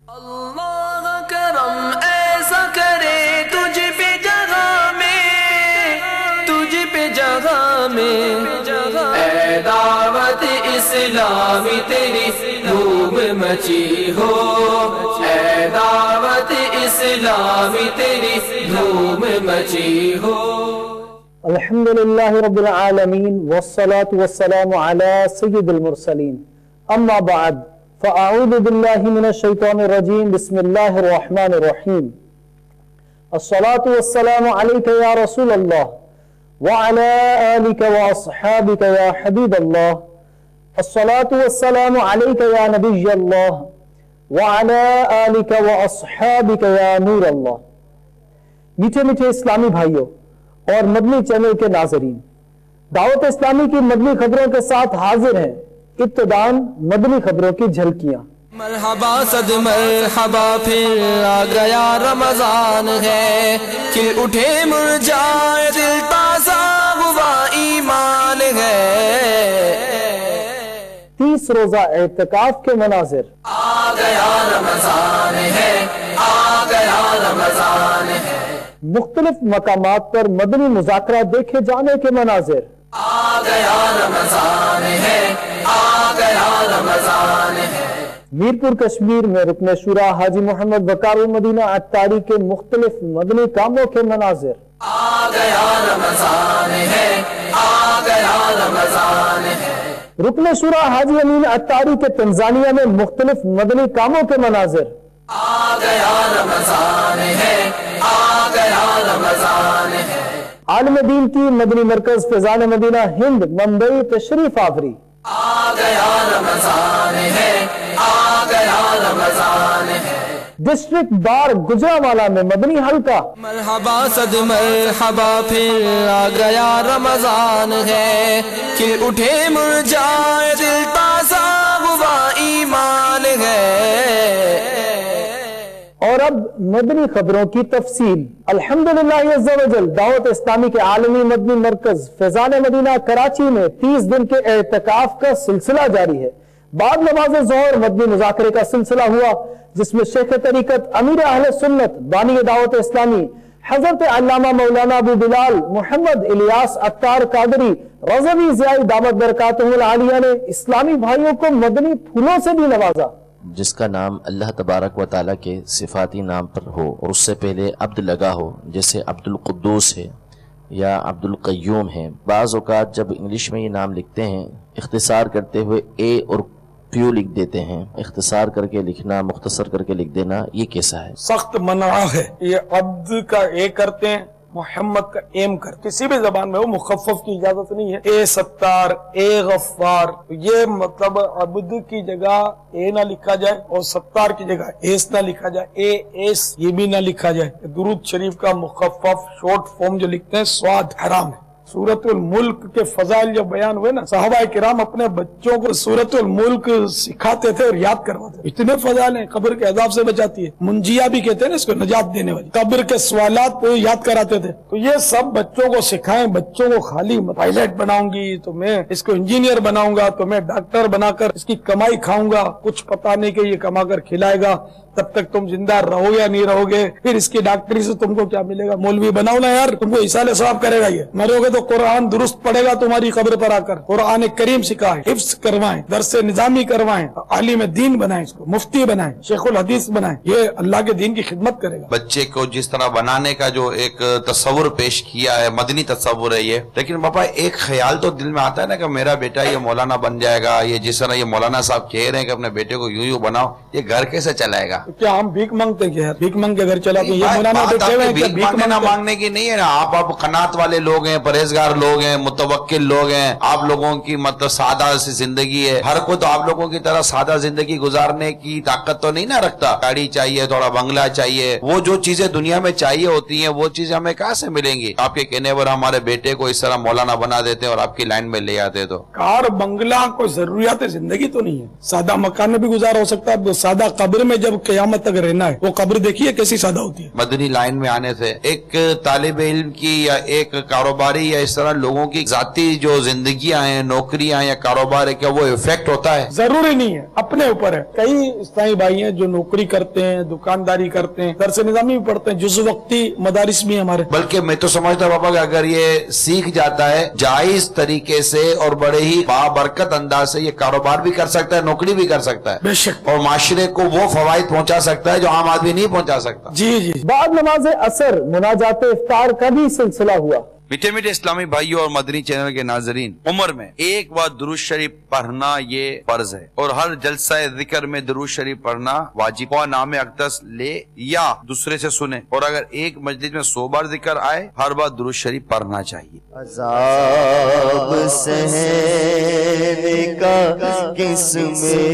اللہ کرم ایسا کرے تجھ پہ جگہ میں، تجھ پہ جگہ میں، اے دعوت اسلامی تیری دھوم مچی ہو، اے دعوت اسلامی تیری دھوم مچی ہو۔ الحمدللہ رب العالمین والصلاة والسلام علی سید المرسلین، اما بعد فاعوذ باللہ من الشیطان الرجیم، بسم اللہ الرحمن الرحیم۔ الصلاة والسلام علیک یا رسول اللہ وعلی آلک واصحابک یا حبیب اللہ، الصلاة والسلام علیک یا نبی اللہ وعلی آلک واصحابک یا نور اللہ۔ میٹھے میٹھے اسلامی بھائیوں اور مدنی چینل کے ناظرین، دعوت اسلامی کی مدنی خبروں کے ساتھ حاضر ہیں۔ ابتداءً مدنی خبروں کی جھلکیاں۔ مرحبا صد مرحبا، پھر آ گیا رمضان ہے، کھل اٹھے مرجائے دل، تازہ ہوا ایمان ہے۔ 30 روزہ اعتکاف کے مناظر۔ آ گیا رمضان ہے، آ گیا رمضان ہے، مختلف مقامات پر مدنی مذاکرات دیکھے جانے کے مناظر۔ آ گیا رمضان ہے، آ گیا رمضان ہے۔ میرپور کشمیر میں رکن شورا حاجی محمد وقار المدینہ عطاری کے مختلف مدنی کاموں کے مناظر۔ آ گیا رمضان ہے، آ گیا رمضان ہے۔ رکن شورا حاجی امین عطاری کے تنزانیہ میں مختلف مدنی کاموں کے مناظر۔ آ گیا رمضان ہے، آ گیا رمضان ہے۔ عالم دین کی مدنی مرکز فیضان مدینہ ہند ممبئی تشریف آوری۔ آ گیا رمضان ہے، آ گیا رمضان ہے۔ ڈسٹرکٹ بار گجرانوالہ میں مدنی حلقہ۔ مرحبا صد مرحبا، پھر آ گیا رمضان ہے، کھل اٹھے مرجائے دل، تازہ ہوا ایمان ہے۔ اور اب مدنی خبروں کی تفصیل۔ الحمدللہ عز و جل، دعوت اسلامی کے عالمی مدنی مرکز فیضان مدینہ کراچی میں 30 دن کے اعتکاف کا سلسلہ جاری ہے۔ بعد نماز ظہر مدنی مذاکرے کا سلسلہ ہوا، جس میں شیخ طریقت امیر اہل سنت بانی دعوت اسلامی حضرت علامہ مولانا ابو بلال محمد الیاس عطار قادری رضوی ضیاء دامت برکاتہ العالیہ نے اسلامی بھائیوں کو مدنی پھولوں سے بھی نوازا۔ جس کا نام اللہ تبارک و تعالیٰ کے صفاتی نام پر ہو اور اس سے پہلے عبد لگا ہو، جیسے عبد القدوس ہے یا عبد القیوم ہے۔ بعض اوقات جب انگلش میں یہ نام لکھتے ہیں، اختصار کرتے ہوئے اے اور پیو لکھ دیتے ہیں۔ اختصار کر کے لکھنا، مختصر کر کے لکھ دینا، یہ کیسا ہے؟ سخت منع ہے۔ یہ عبد کا اے کرتے ہیں، محمد کا ایم کرتے، کسی بھی زبان میں وہ مخفف کی اجازت نہیں ہے۔ اے ستار، اے غفار، یہ مطلب عبد کی جگہ اے نہ لکھا جائے اور ستار کی جگہ ایس نہ لکھا جائے، اے ایس یہ بھی نہ لکھا جائے۔ درود شریف کا مخفف شارٹ فارم جو لکھتے ہیں سواد حرام ہے۔ سورۃ الملک کے فضائل جب بیان ہوئے نا، صحابہ کرام اپنے بچوں کو سورۃ الملک سکھاتے تھے اور یاد کرواتے تھے۔ اتنے فضائل ہیں، قبر کے عذاب سے بچاتی ہے، منجیہ بھی کہتے ہیں نا اس کو، نجات دینے والی، قبر کے سوالات کو یاد کراتے تھے۔ تو یہ سب بچوں کو سکھائیں۔ بچوں کو خالی پائلٹ بناؤں گی تو میں اس کو انجینئر بناؤں گا، تو میں ڈاکٹر بنا کر اس کی کمائی کھاؤں گا، کچھ پتا نہیں کہ یہ کما کر کھلائے گا، تب تک تم زندہ رہو یا نہیں رہو گے، پھر اس کی ڈاکٹری سے تم کو کیا ملے گا؟ مولوی بناؤ نا یار، تم کو ایصال ثواب کرے گا۔ یہ مرو گے تو قرآن درست پڑھے گا تمہاری قبر پر آ کر، قرآن کریم سکھائیں، حفظ کروائیں، درس نظامی کروائیں، عالم دین بنائیں، اس کو مفتی بنائیں، شیخ الحدیث بنائیں، یہ اللہ کے دین کی خدمت کرے گا۔ بچے کو جس طرح بنانے کا جو ایک تصور پیش کیا ہے، مدنی تصور ہے یہ، لیکن پاپا ایک خیال تو دل میں آتا ہے نا کہ میرا بیٹا یہ مولانا بن جائے گا، یہ جس طرح یہ مولانا صاحب کہہ رہے ہیں کہ اپنے بیٹے کو یوں بناؤ، یہ گھر کیسے چلائے گا؟ کیا ہم بھیک مانگتے کیا؟ بھیک مانگ کے گھر چلاتے ہیں؟ یہ مولانا بات بیٹھے ہوئے ہیں کہ بھیک مانگنا مانگنے کی نہیں ہے نا، آپ قناعت والے لوگ ہیں، پرہیزگار لوگ ہیں، متوکل لوگ ہیں، آپ لوگوں کی مطلب سادہ سی زندگی ہے، ہر کوئی تو آپ لوگوں کی طرح سادہ زندگی گزارنے کی طاقت تو نہیں نہ رکھتا۔ گاڑی چاہیے، تھوڑا بنگلہ چاہیے، وہ جو چیزیں دنیا میں چاہیے ہوتی ہیں وہ چیزیں ہمیں کہاں سے ملیں گی؟ آپ کے کہنے پر ہمارے بیٹے کو اس طرح مولانا بنا دیتے اور آپ کی لائن میں لے آتے تو کار بنگلہ کوئی ضروریات زندگی تو نہیں ہے، سادہ مکان میں بھی گزارا ہو سکتا ہے، سادہ قبر میں جب क़यामत तक रहना है। वो कब्र देखिए कैसी सादा होती है। मदनी लाइन में आने से एक तालिब इल्म की या एक कारोबारी या इस तरह लोगों की जाती जो जिंदगियां हैं, नौकरियां या कारोबार है, क्या वो इफेक्ट होता है? जरूरी नहीं है, अपने ऊपर है। कई इस्लामी भाई हैं जो नौकरी करते हैं, दुकानदारी करते हैं, दरस निज़ामी भी पढ़ते हैं, जुज़ वक्ती मदारिस भी हमारे। बल्कि मैं तो समझता पापा कि अगर ये सीख जाता है जायज तरीके से और बड़े ही बाबरकत अंदाज से, ये कारोबार भी कर सकता है, नौकरी भी कर सकता है बेशक, और माशरे को वो फवाइद पहुंचा सकता है जो आम आदमी नहीं पहुंचा सकता। जी जी। बाद नमाज असर मुनाजात इफ्तार का भी सिलसिला हुआ। मीठे मीठे इस्लामी भाइयों और मदनी चैनल के नाजरीन, उम्र में एक बार दुरूद शरीफ पढ़ना ये फर्ज है और हर जलसा जिक्र में दुरूद शरीफ पढ़ना वाजिब। नाम अक़दस ले या दूसरे से सुने, और अगर एक मस्जिद में 100 बार जिक्र आए, हर बार दुरूद शरीफ पढ़ना चाहिए। अज़ाब सहने का किसमें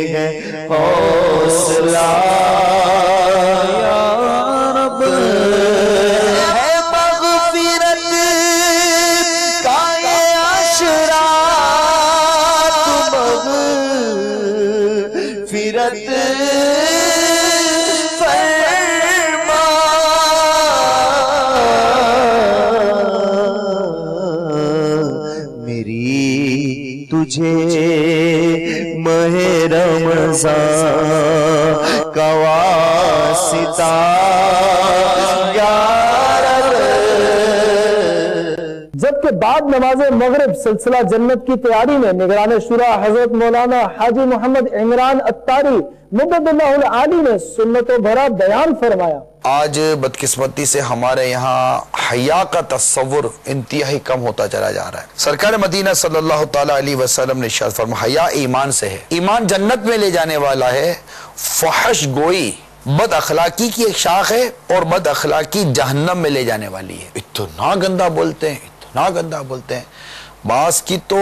है हौसला या रब, है मग़फ़िरत का ये अशरा, मग़फ़िरत तुझे महे रमज़ान का वास्ता या रब। जबकि बाद नमाज मगरिब सिलसिला जन्नत की तैयारी में निगरान शुरा हजरत मौलाना हाजी मोहम्मद इमरान अत्तारी मुद्दतुल्लाहुल आली ने सुन्नतों भरा बयान फरमाया। आज बदकिस्मती से हमारे यहाँ हया का तस्वुर इंतहाई कम होता चला जा रहा है। सरकार मदीना सल्लल्लाहु ताला अलैहि वसल्लम ने इरशाद फरमाया, हया ईमान से है, ईमान जन्नत में ले जाने वाला है। फहश गोई बद अखलाकी की एक शाख है और बद अखलाकी जहन्नम में ले जाने वाली है। इतना गंदा बोलते हैं, इतना गंदा बोलते हैं। बास की तो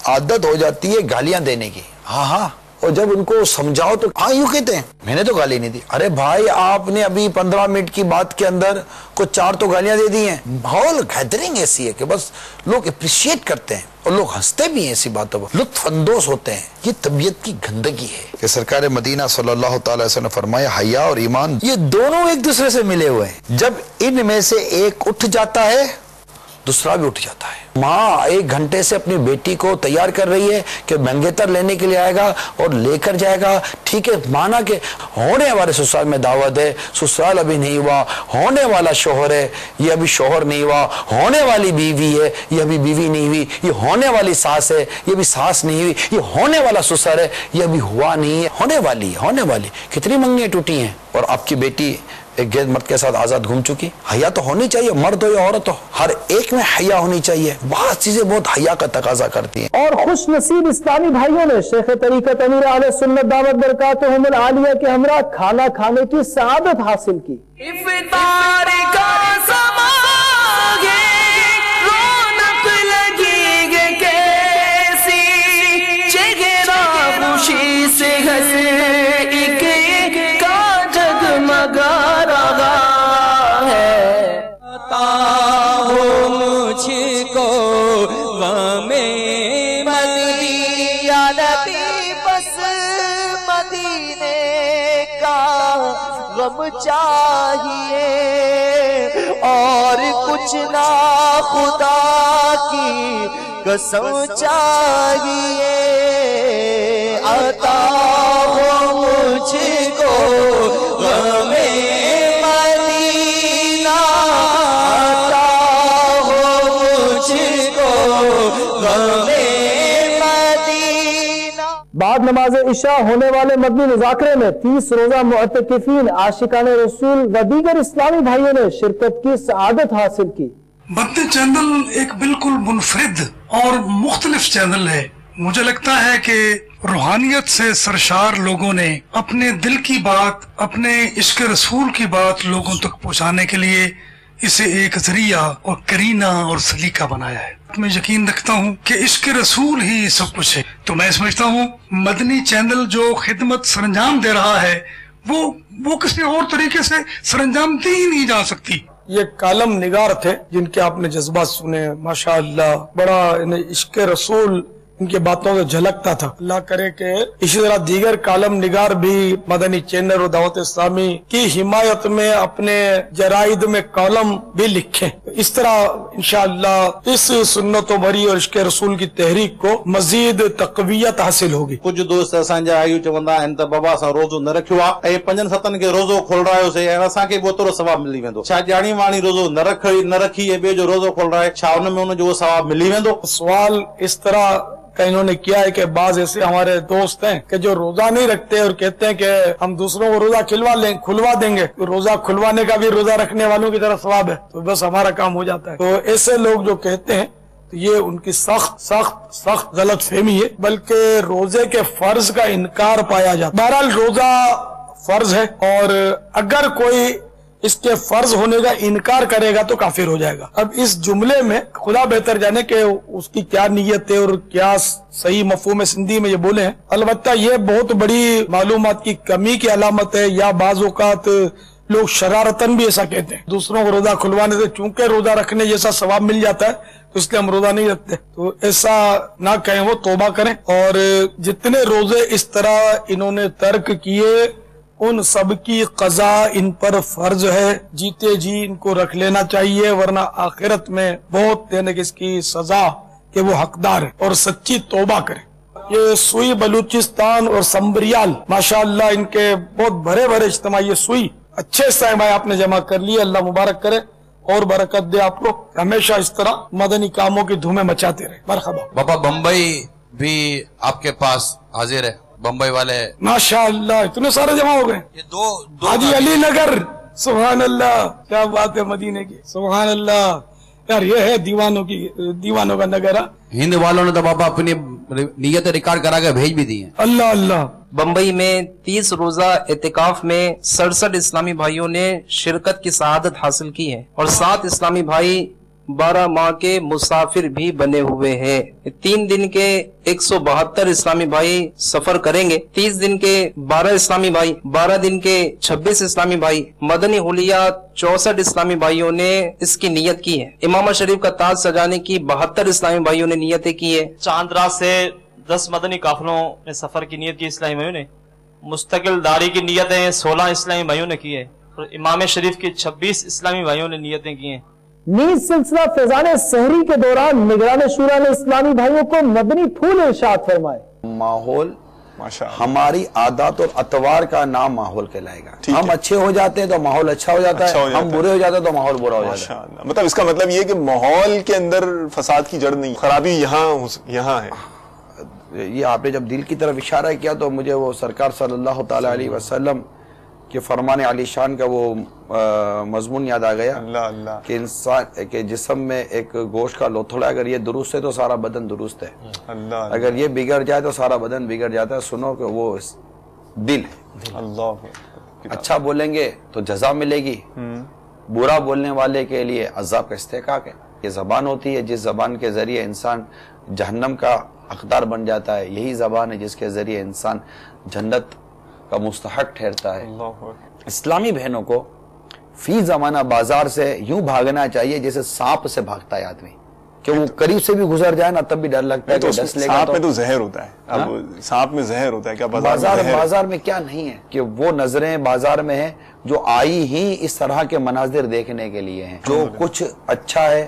आदत हो जाती है गालियां देने की। हाँ हाँ, और जब उनको समझाओ तो हाँ यूं कहते हैं, मैंने तो गाली नहीं दी। अरे भाई, आपने अभी 15 मिनट की बात के अंदर कुछ 4 तो गालियां दे दी हैं। माहौल गैदरिंग ऐसी है कि बस लोग अप्रिशिएट करते हैं और लोग हंसते भी हैं ऐसी बातों पर, लुत्फ अंदोज होते हैं। ये तबीयत की गंदगी है कि सरकार मदीना सल्लल्लाहु ताला अलैहि वसल्लम ने फरमाया, हया और ईमान ये दोनों एक दूसरे से मिले हुए हैं। जब इनमें से एक उठ जाता है, दूसरा भी उठ जाता है। माँ 1 घंटे से अपनी बेटी को तैयार कर रही है कि मंगेतर लेने के लिए आएगा और लेकर जाएगा। ठीक है, माना कि होने वाले ससुराल में दावत है, ससुराल अभी नहीं हुआ, होने वाला शोहर है, ये अभी शोहर नहीं हुआ, होने वाली बीवी है, ये अभी बीवी नहीं हुई, ये होने वाली सास है, ये अभी सास नहीं हुई, ये होने वाला ससुर है, ये अभी हुआ नहीं है, होने वाली है, होने वाली। कितनी मंगनियां टूटी हैं और आपकी बेटी एक गैर मर्द के साथ आजाद घूम चुकी। हया तो होनी चाहिए, मर्द हो या औरत हो, हर एक में हया होनी चाहिए। बहुत चीजें बहुत हया का तकाजा करती हैं। और खुश नसीब इस्लामी भाइयों ने शेख तरीकत अमीर अहले सुन्नत दावत बरकातुहुमुल आलिया के हमरा खाना खाने की सआदत हासिल की। इफ्तार का समा है, रौनक लगेगी कैसी, चेहरा खुशी से हर एक का जगमगा रहा है। आता हो मुझको गमे मदीना नबी, बस मदीने का गम चाहिए और कुछ ना खुदा की कसम चाहिए। आता हो मुझको गमे मदीना, आता हो मुझको गमे मदीना। बाद नमाज इशा होने वाले मदनी मुज़ाकरे में 30 रोजा मुअत्तकिफीन, आशिकाने रसूल व दीगर इस्लामी भाइयों ने शिरकत की सआदत हासिल की। मदनी चैनल एक बिल्कुल मुनफरिद और मुख्तलिफ चैनल है। मुझे लगता है कि रूहानियत से सरशार लोगों ने अपने दिल की बात, अपने इश्क रसूल की बात लोगों तक पहुंचाने के लिए इसे एक जरिया और करीना और सलीका बनाया है। मैं यकीन रखता हूँ कि इश्क रसूल ही सब कुछ है। तो मैं समझता हूँ मदनी चैनल जो खिदमत सरंजाम दे रहा है वो किसी और तरीके से सरंजाम दी ही नहीं जा सकती। ये कालम निगार थे जिनके आपने जज्बात सुने, माशाअल्लाह, बड़ा इन्हें इश्क रसूल इनकी बातों से झलकता था। अल्लाह करे कि इसी तरह दीगर कालम निगार भी मदनी चैनल और दावत इस्लामी की हिमायत में अपने जराइद में कॉलम भी लिखें। इस तरह इंशाअल्लाह इस सुन्नतों भरी और इश्क़ रसूल की तहरीक को मजीद तक़वियत हासिल होगी। कुछ दोस्त असांजा आयु चवंदा आहिनि त बाबा असां रोज़ो न रखियो आहे ऐं 5-7 खे रोज़ो खोलरायोसीं ऐं असांखे बि ओतिरो सवाब मिली वेंदो। छा ॼाणी वाणी रोज़ो न रखी ऐं ॿिए जो रोज़ो खोलराए, छा उनमें उनजो सवाब मिली वेंदो? सवाल इस तरह का इन्होंने किया है कि बाज ऐसे हमारे दोस्त हैं कि जो रोजा नहीं रखते और कहते हैं कि हम दूसरों को रोजा खुलवा देंगे, तो रोजा खुलवाने का भी रोजा रखने वालों की तरह सवाब है, तो बस हमारा काम हो जाता है। तो ऐसे लोग जो कहते हैं तो ये उनकी सख्त गलत फहमी है, बल्कि रोजे के फर्ज का इनकार पाया जाता है। बहरहाल रोजा फर्ज है और अगर कोई इसके फर्ज होने का इनकार करेगा तो काफिर हो जाएगा। अब इस जुमले में खुदा बेहतर जाने कि उसकी क्या नीयत है और क्या सही मफहूम सिंधी में ये बोले हैं। अलबत्ता ये बहुत बड़ी मालूमात की कमी की अलामत है, या बाज़ औक़ात लोग शरारतन भी ऐसा कहते हैं। दूसरों को रोजा खुलवाने से चूंकि रोजा रखने जैसा सवाब मिल जाता है तो इसलिए हम रोजा नहीं रखते। तो ऐसा ना कहें, वो तौबा करें। और जितने रोजे इस तरह इन्होंने तर्क किए उन सब की कज़ा इन पर फर्ज है, जीते जी इनको रख लेना चाहिए, वरना आखिरत में बहुत देने की इसकी सजा के वो हकदार है, और सच्ची तौबा करें। ये सुई बलूचिस्तान और संबरियाल माशाअल्लाह इनके बहुत भरे भरे इज्तिमा, ये सुई अच्छे इस्तेमाल आपने जमा कर लिए, अल्लाह मुबारक करे और बरकत दे आप लोग, हमेशा इस तरह मदनी कामों की धूमें मचाते रहे। मरहबा। बाबा बम्बई भी आपके पास हाजिर है, बम्बई वाले माशाअल्लाह इतने सारे जमा हो गए। ये दो हाजी अली नगर, सुभान अल्लाह, क्या बात है मदीने की, सुभान अल्लाह। यार ये है दीवानों का नगर। हिंद वालों ने तो बाबा अपनी नीयत रिकॉर्ड करा के भेज भी दी है। अल्लाह अल्लाह। बम्बई में 30 रोजा एतिकाफ में 67 इस्लामी भाइयों ने शिरकत की शहादत हासिल की है और 7 इस्लामी भाई 12 माह के मुसाफिर भी बने हुए हैं। 3 दिन के 172 इस्लामी भाई सफर करेंगे, 30 दिन के 12 इस्लामी भाई, 12 दिन के 26 इस्लामी भाई, मदनी हुलिया 64 इस्लामी भाइयों ने इसकी नियत की है। इमाम शरीफ का ताज सजाने की 72 इस्लामी भाइयों ने नियतें की है। चांद रात से 10 मदनी काफिलों ने सफर की नियत की इस्लामी भाइयों ने, मुस्तकिल दारी की नियतें 16 इस्लामी भाइयों ने की है और इमाम शरीफ की 26 इस्लामी भाइयों ने नियतें की हैं। नीज सिलसिला फैजान सहरी के दौरान निगरान शूरा ने इस्लामी भाइयों को मदनी फूल इरशाद फरमाए। माहौल हमारी आदत और अतवार का नाम माहौल कहलाएगा। हम अच्छे हो जाते हैं तो माहौल अच्छा हो जाता है, हम बुरे हो जाते हैं तो माहौल बुरा हो जाता है। मतलब इसका मतलब ये कि माहौल के अंदर फसाद की जड़ नहीं, खराबी यहाँ है। ये आपने जब दिल की तरफ इशारा किया तो मुझे वो सरकार सल्लल्लाहु ताला अलैहि वसल्लम के फरमान आलीशान का वो मजमून याद आ गया कि इंसान के जिस्म में एक गोश्त का लोथड़ा अगर ये दुरुस्त है तो सारा बदन दुरुस्त है, अगर ये बिगड़ जाए तो सारा बदन बिगड़ जाता है। सुनो कि वो दिल है। अल्लाह अच्छा बोलेंगे तो जज़ा मिलेगी, बुरा बोलने वाले के लिए अज़ाब का इस्तेकाक है। ये ज़बान होती है जिस ज़बान के जरिए इंसान जहन्नम का हकदार बन जाता है, यही ज़बान है जिसके जरिए इंसान जन्नत का मुस्तहक ठहरता है। इस्लामी बहनों को फी जमाना बाजार से यूं भागना चाहिए जैसे सांप से भागता है आदमी, कि वो करीब से भी गुजर जाए ना तब भी डर लगता है। सांप में तो जहर होता है। अब सांप में जहर होता है क्या? बाजार में क्या नहीं है कि वो नजरें बाजार में है जो आई ही इस तरह के मनाजिर देखने के लिए हैं। जो कुछ अच्छा है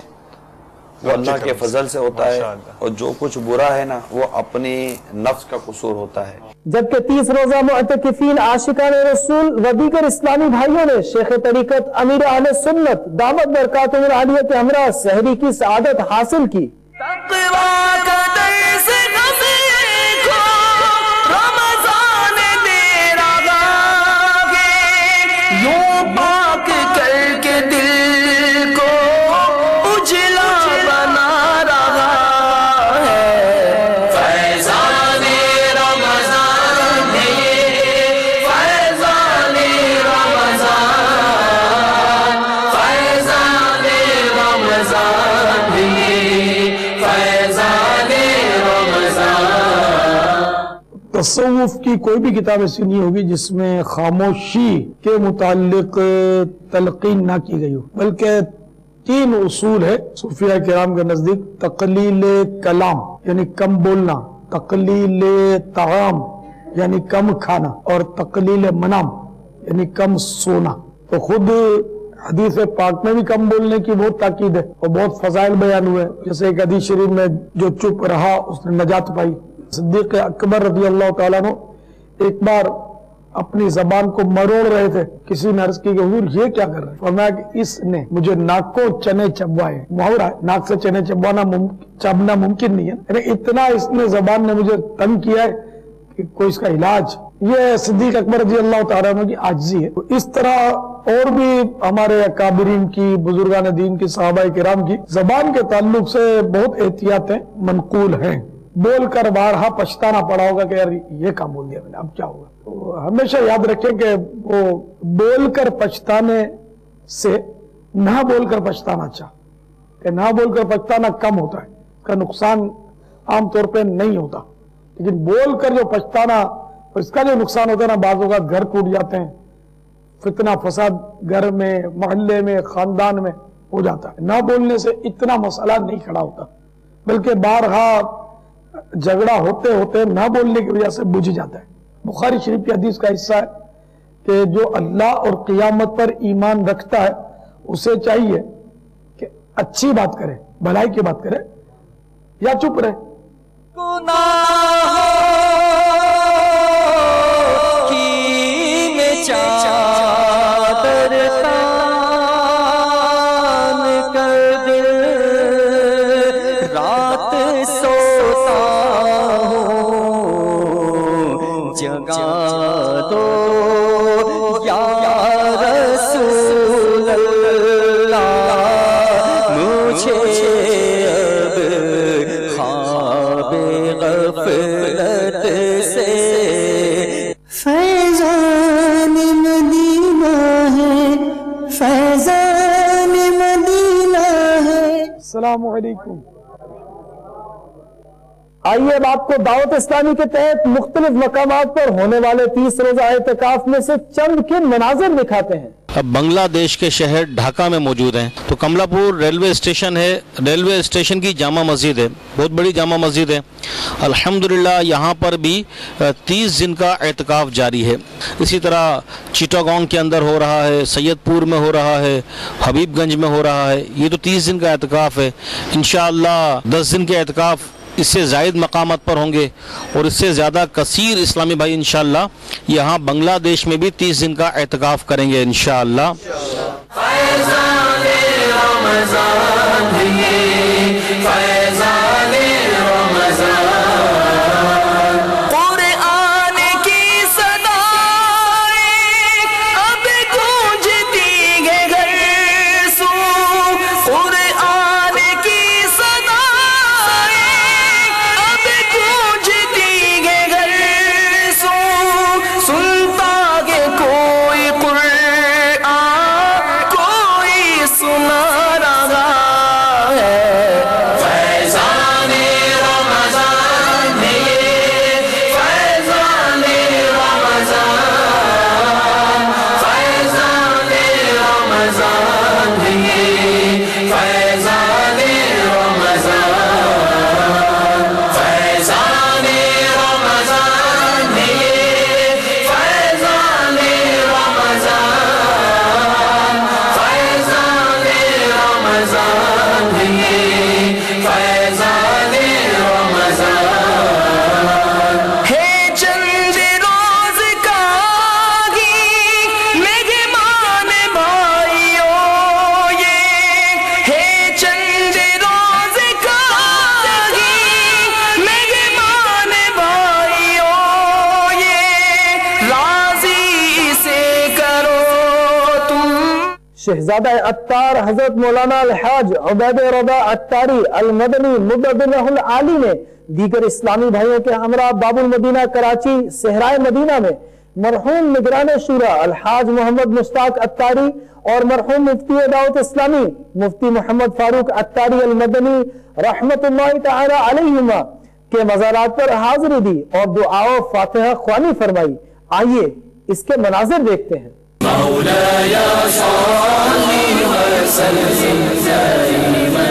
वो अल्लाह के फजल से होता है और जो कुछ बुरा है ना वो अपनी नफ्स का कसूर होता है। जबकि 30 रोजा मुअतकिफीन आशिकान रसूल व दीगर इस्लामी भाइयों ने शेख तरीकत अमीर अहले सुन्नत दामत बरकातुहुल आलिया के हमरा सहरी की सआदत हासिल की। तसव्वुफ की कोई भी किताब ऐसी नहीं होगी जिसमें खामोशी के मुताल्लिक तलकीन ना की गई हो, बल्कि 3 उसूल है सूफिया किराम के नजदीक। तकलील कलाम, یعنی کم بولنا، تقلیل طعام یعنی کم کھانا، اور تقلیل منام یعنی کم سونا. تو خود حدیث پاک میں بھی کم بولنے کی بہت تاکید ہے اور بہت فضائل بیان ہوئے. جیسے ایک حدیث شریف میں جو چپ رہا اس نے نجات پائی. صدیق اکبر رضی اللہ تعالیٰ عنہ ایک بار اپنی زبان کو مروڑ رہے تھے. کسی نے عرض کی کہ حضور یہ کیا کر رہے ہیں؟ فرمایا کہ اس نے مجھے ناک کو چنے چبوائے. محاورہ ہے، ناک سے چنے چبنا ممکن نہیں ہے، یعنی اتنا اس نے زبان نے مجھے تنگ کیا ہے کہ کوئی اس کا علاج. یہ صدیق اکبر رضی اللہ تعالیٰ عنہ کی عاجزی ہے. اس طرح اور بھی ہمارے اکابرین کی، بزرگان دین کی، صحابہ کرام کی زبان کے تعلق سے بہت احتیاطیں منقول ہیں. بول کر بارہا پچھتانا پڑا ہوگا کہ یار یہ کام بول دیا میں نے، اب کیا ہوگا. تو ہمیشہ یاد رکھیں کہ وہ بول کر پچھتانے سے نہ بول کر پچھتانا اچھا، کہ نہ بول کر پچھتانا کم ہوتا ہے، اس کا نقصان عام طور پہ نہیں ہوتا. لیکن بول کر جو پچھتانا، اس کا جو نقصان ہوتا ہے نا، بعض اوقات گھر ٹوٹ جاتے ہیں، فتنہ فساد گھر میں، محلے میں، خاندان میں ہو جاتا ہے. نہ بولنے سے اتنا مسئلہ نہیں کھڑا ہوتا، بلکہ بارہا جھگڑا ہوتے ہوتے نہ بولنے کی وجہ سے بجھ جاتا ہے. بخاری شریف کی حدیث کا حصہ ہے کہ جو اللہ اور قیامت پر ایمان رکھتا ہے اسے چاہیے کہ اچھی بات کرے، بھلائی کی بات کرے یا چپ رہے. السلام علیکم. آئیے اب آپ کو دعوت اسلامی کے تحت مختلف مقامات پر ہونے والے 30 روزہ اعتکاف میں سے چند کے مناظر دکھاتے ہیں. اب بنگلہ دیش کے شہر ڈھاکہ میں موجود ہیں. تو کملا پور ریلوے اسٹیشن ہے، ریلوے اسٹیشن کی جامع مسجد ہے، بہت بڑی جامع مسجد ہے. الحمدللہ یہاں پر بھی 30 دن کا اعتکاف جاری ہے. اسی طرح چیٹاگانگ کے اندر ہو رہا ہے، سید پور میں ہو رہا ہے، حبیب گنج میں ہو رہا ہے. یہ تو 30 دن کا اعتکاف ہے. انشاءاللہ 10 دن کے اعتکاف اس سے زائد مقامات پر ہوں گے اور اس سے زیادہ کثیر اسلامی بھائی انشاءاللہ یہاں بنگلہ دیش میں بھی 30 دن کا اعتکاف کریں گے انشاءاللہ. شہزادہ عطار حضرت مولانا الحاج عبید رضا عطاری المدنی مدد اللہ العالی نے دیگر اسلامی بھائیوں کے ہمراہ باب المدینہ کراچی صحرائے مدینہ میں مرحوم نگران شورا الحاج محمد مشتاق عطاری اور مرحوم مفتی دعوت اسلامی مفتی محمد فاروق عطاری المدنی رحمت اللہ تعالی علیہما کے مزارات پر حاضری دی اور دعا و فاتحہ خوانی فرمائی. آئیے اس کے مناظر دیکھتے ہیں. مولاي صل وسلم دائما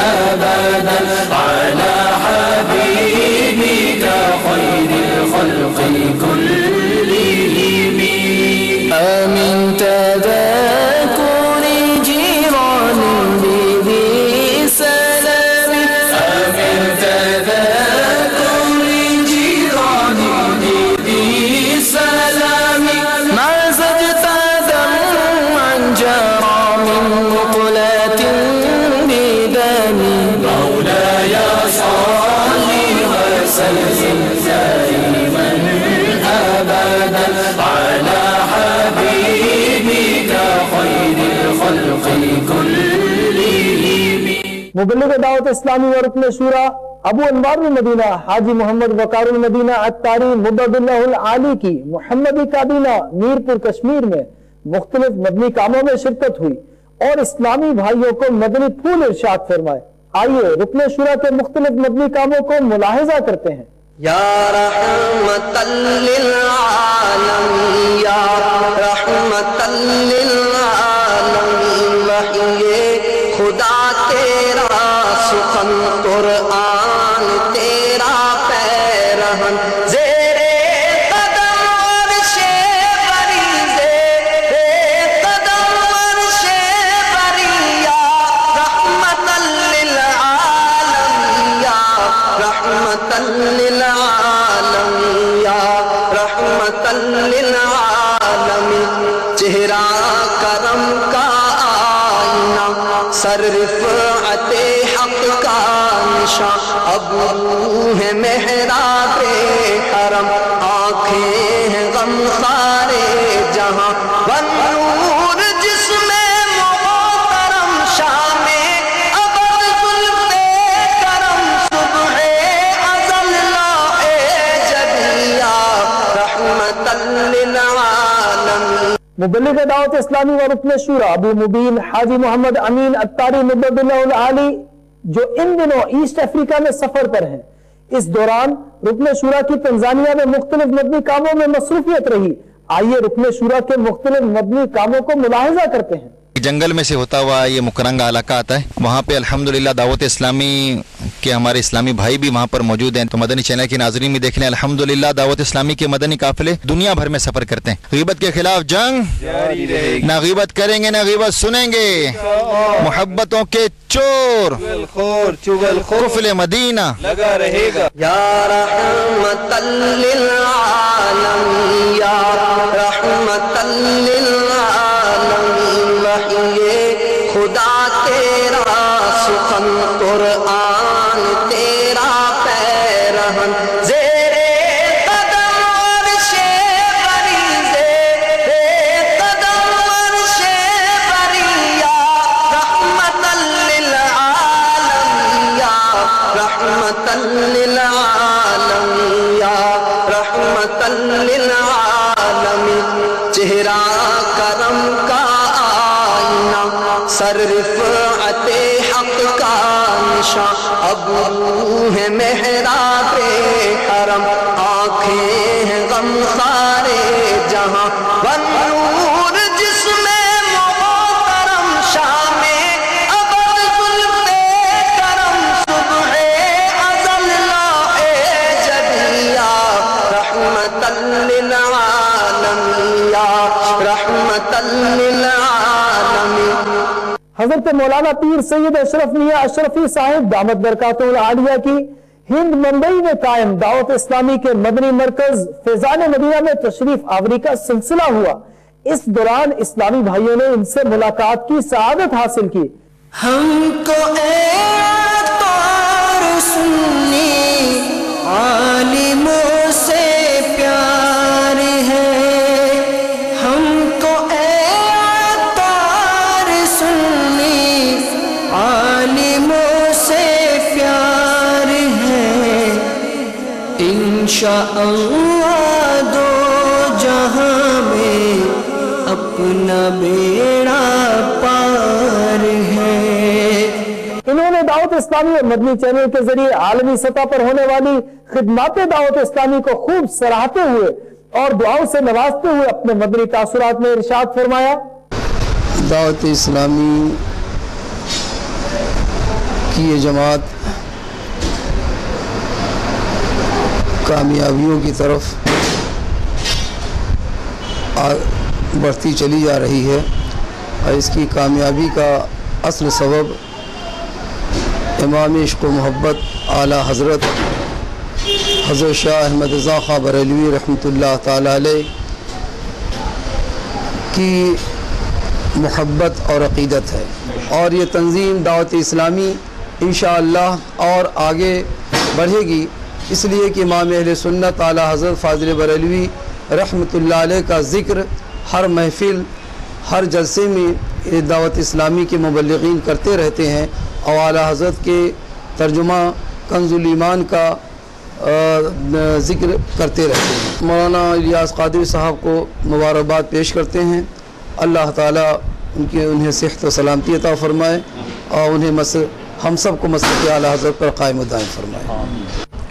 أبدا على من تذكر جيران بذي سلام من تذكر جيران بذي سلام ما زجت دمعا جرى من مقلة بدم مولاي صل وسلم دائما أبدا على حبيبك خير الخلق كلهم. مبلغ دعوت اسلامی اور رکن شورا ابو انوار المدینہ حاجی محمد وقار المدینہ عطاری مدد اللہ العالی کی محمدی کابینہ میرپور کشمیر میں مختلف مدنی کاموں میں شرکت ہوئی اور اسلامی بھائیوں کو مدنی پھول ارشاد فرمائے. آئیے رکن شورا کے مختلف مدنی کاموں کو ملاحظہ کرتے ہیں. یا رحمت للعالم یا رحمت للعالم وحی خدا تیرا سخن قرآن تیرا پیرہن زیر قدم عرش بری زیر قدم عرش بری یا رحمت للعالم یا رحمت للعالم یا رحمت للعالم چہرہ کرم کا آئینہ سر رفعت حق کا نشاں ابو ہے محراب حرم آنکھیں ہیں غمخار جہاں والنور جسم محترم شام ابد زلف کرم صبح ازل لاء جبیا رحمت للعالمین. مبلغ دعوت اسلامی و رکن شورا ابو مبین حاجی محمد امین عطاری مدد اللہ العالی جو ان دنوں ایسٹ افریقہ میں سفر پر ہیں، اس دوران رکن شورا کی تنزانیہ میں مختلف مدنی کاموں میں مصروفیت رہی. آئیے رکن شورا کے مختلف مدنی کاموں کو ملاحظہ کرتے ہیں. جنگل میں سے ہوتا ہوا یہ مکرنگا علاقہ آتا ہے، وہاں پہ الحمدللہ دعوت اسلامی کے ہمارے اسلامی بھائی بھی وہاں پر موجود ہیں. تو مدنی چینل کی ناظرین بھی دیکھ لیں الحمدللہ دعوت اسلامی کے مدنی قافلے دنیا بھر میں سفر کرتے ہیں. غیبت کے خلاف جنگ نہ غیبت کریں گے نہ غیبت سنیں گے، محبتوں کے چور قفل مدینہ لگا رہے گا. یا رحمت للعالم یا رحمت للعالم وحی خدا تیرا سخن قرآن تیرا پیرہن زیر قدم عرش بری زیر قدم عرش بری یا رحمت للعالم یا رحمت للعالم یا رحمت للعالم چہرہ کرم کا آئینہ سر رفعت حق کا نشاں ابو ہے محراب حرم آنکھیں ہیں غمخار جہاں والنور جسم محترم شام ابد زلف کرم صبح ازل لاء جبیا رحمت للعالمین یا رحمت للعالمین. حضرت مولانا پیر سید اشرف میاں اشرفی صاحب دامت برکاتہ العالیہ کی ہند ممبئی میں قائم دعوت اسلامی کے مدنی مرکز فیضان مدینہ میں تشریف آوری کا سلسلہ ہوا. اس دوران اسلامی بھائیوں نے ان سے ملاقات کی سعادت حاصل کی. ہم کو اے عطار سنی عالموں سے پیار ہے، ہم کو اے عطار سنی عالموں سے پیار ہے، انشاءاللہ دو جہاں میں اپنا بیڑا پار ہے. انہوں نے دعوت اسلامی اور مدنی چینل کے ذریعے عالمی سطح پر ہونے والی خدمات دعوت اسلامی کو خوب سراہتے ہوئے اور دعاؤں سے نوازتے ہوئے اپنے مدنی تاثرات میں ارشاد فرمایا. دعوت اسلامی کی یہ جماعت کامیابیوں کی طرف बढ़ती चली जा रही है और इसकी कामयाबी का असल सबब इमाम इश्क़ व मोहब्बत आला हज़रत शाह अहमद रज़ा ख़ां बरेलवी रहमतुल्लाह ताला अलैह की मोहब्बत और अक़ीदत है। और ये तंज़ीम दावत इस्लामी इंशाअल्लाह और आगे बढ़ेगी, इसलिए कि इमाम अहले सुन्नत आला हज़रत फ़ाज़िल बरेलवी रहमतुल्लाह अलैह का ज़िक्र हर महफ़िल हर जलसे में दावत इस्लामी के मुबल्लिगीन करते रहते हैं और आला हज़रत के तर्जुमा कंज़ुल ईमान का ज़िक्र करते रहते हैं। मौलाना इलियास क़ादरी साहब को मुबारकबाद पेश करते हैं। अल्लाह ताला उन्हें सेहत व सलामती अता फ़रमाए और उन्हें हम सब को मसलक आला हज़रत पर कायम दायम फ़रमाए।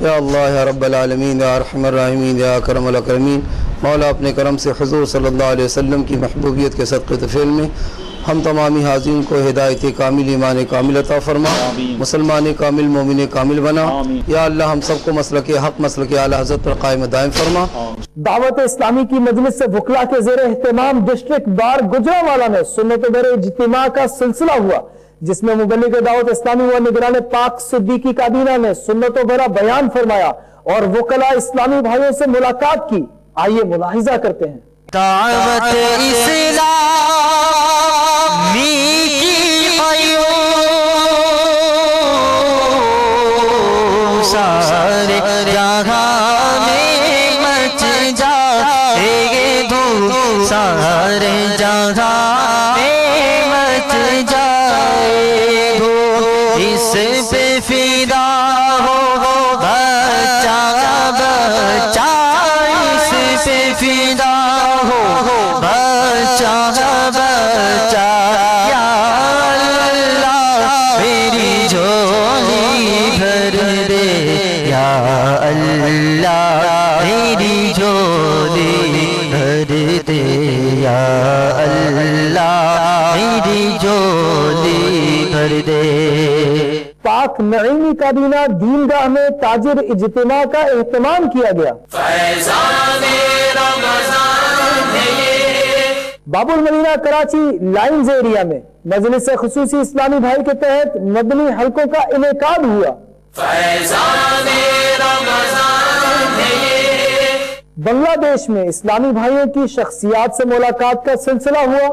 या अल्लाह या रब्बल आलमीन या अरहमर राहिमीन या अकरमल अकरमीन, मौला अपने करम से हुज़ूर सल्लल्लाहु अलैहि वसल्लम की महबूबियत के सदक़े तफ़ील में हम तमामी हाज़िरीन को हिदायत कामिल ईमान कामिल अता फ़रमा, मुसलमान कामिल मोमिन कामिल बना। या अल्लाह हम सबको मसलक हक़ मसलक आला हज़रत पर कायम दायम फ़रमा। दावत इस्लामी की मजलिस से वकला के ज़ेर एहतमाम डिस्ट्रिक्ट बार गुजरांवाला में सुन्नत बर इज्तिमा का सिलसिला हुआ, जिसमें मुबल्लिग दावत इस्लामी व निगरान पाक सिद्दीकी काबीना ने सुन्नत भरा बयान फरमाया और वकला इस्लामी भाइयों से मुलाकात की। आइए मुलाहिजा करते हैं। दावत सारे जहां में मच जाएगी धूम, सारे जहां में मच जाएगी धूम, इस पे फिदा हो बच्चा बच्चा, इस पे फिदा हो बच्चा बच्चा। या अल्लाह मेरी झोली भर दे, या अल्लाह मेरी झोली भर दे, या अल्लाह मेरी झोली भर दे। पाक नईमी काबीना दीनगाह में ताजिर इज्तिमा का एहतमाम किया गया। बाबुल मदीना कराची लाइन्स एरिया में मजलिस खुसूसी इस्लामी भाई के तहत मदनी हलकों का इनेकाद हुआ। बांग्लादेश में इस्लामी भाइयों की शख्सियात से मुलाकात का सिलसिला हुआ।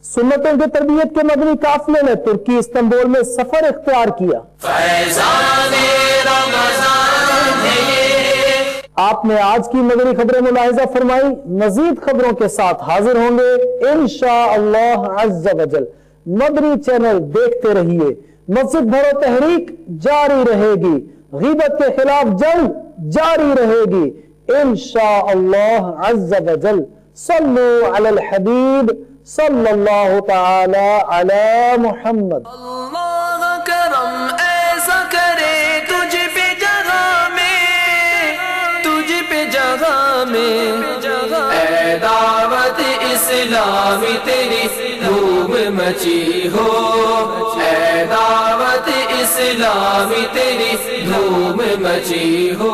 सुन्नतों की तरबियत के मदनी काफिले ने तुर्की इस्तांबुल में सफर इख्तियार किया। आपने आज की मदनी खबरें मुलाहिजा फरमाई। मजीद खबरों के साथ हाजिर होंगे इंशाअल्लाह अज़्ज़ व जल। मदनी चैनल देखते रहिए। मस्जिद भरो तहरीक जारी रहेगी, गीबत के खिलाफ जंग जारी रहेगी इंशाअल्लाह अज़्ज़ व जल। सल्लु अलल हबीब सल्लल्लाहु तआला अला मुहम्मद। अल्लाह करम ऐसा करे तुझ पे जगह में, तुझ पे जगह में। ऐ दावत इस्लामी तेरी धूम मची हो, ऐ दावत इस्लामी तेरी धूम मची हो।